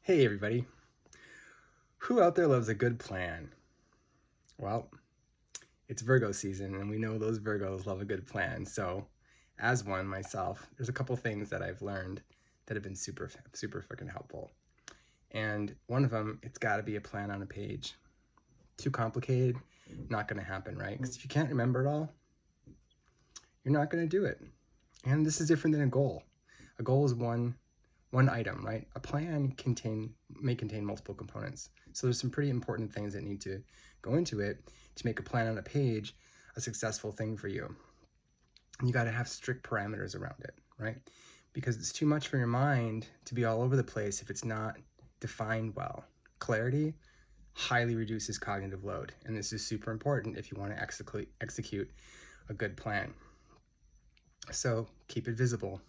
Hey everybody, who out there loves a good plan? Well, it's Virgo season and we know those Virgos love a good plan. So as one myself, there's a couple things that I've learned that have been super freaking helpful. And one of them, it's gotta be a plan on a page. Too complicated, not gonna happen, right? Because if you can't remember it all, you're not gonna do it. And this is different than a goal. A goal is one item, right? A plan may contain multiple components. So there's some pretty important things that need to go into it to make a plan on a page a successful thing for you. And you got to have strict parameters around it, right? Because it's too much for your mind to be all over the place if it's not defined well. Clarity highly reduces cognitive load, and this is super important if you want to execute a good plan. So keep it visible,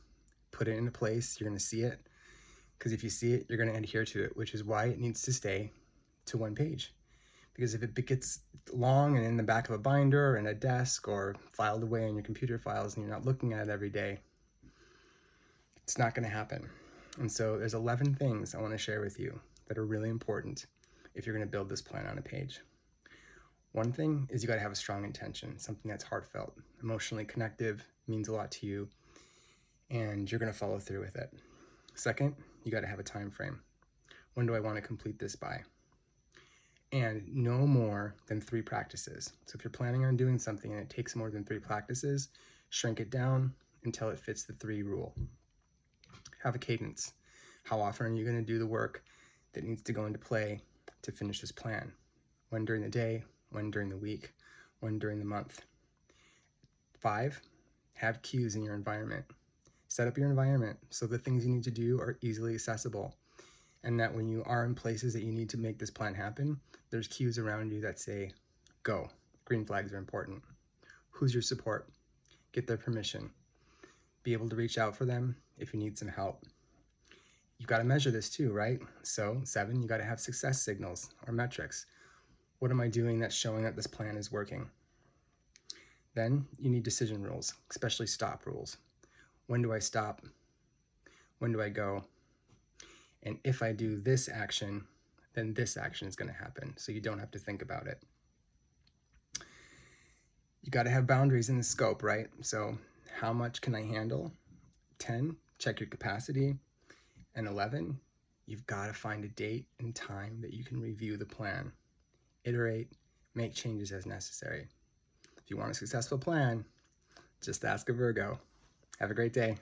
put it in a place you're going to see it, because if you see it, you're going to adhere to it, which is why it needs to stay to one page. Because if it gets long and in the back of a binder or in a desk or filed away on your computer files and you're not looking at it every day, it's not going to happen. And so there's 11 things I want to share with you that are really important if you're going to build this plan on a page. One thing is you got to have a strong intention, something that's heartfelt, emotionally connective, means a lot to you, and you're going to follow through with it. Second, you got to have a time frame. When do I want to complete this by? And no more than 3 practices. So if you're planning on doing something and it takes more than 3 practices, shrink it down until it fits the 3 rule. Have a cadence. How often are you going to do the work that needs to go into play to finish this plan? When during the day, when during the week, when during the month. 5, have cues in your environment. Set up your environment so the things you need to do are easily accessible, and that when you are in places that you need to make this plan happen, there's cues around you that say, go. Green flags are important. Who's your support? Get their permission. Be able to reach out for them if you need some help. You got to measure this too, right? So 7, you got to have success signals or metrics. What am I doing that's showing that this plan is working? Then you need decision rules, especially stop rules. When do I stop? When do I go? And if I do this action, then this action is going to happen. So you don't have to think about it. You got to have boundaries in the scope, right? So how much can I handle? 10, check your capacity. And 11, you've got to find a date and time that you can review the plan. Iterate, make changes as necessary. If you want a successful plan, just ask a Virgo. Have a great day.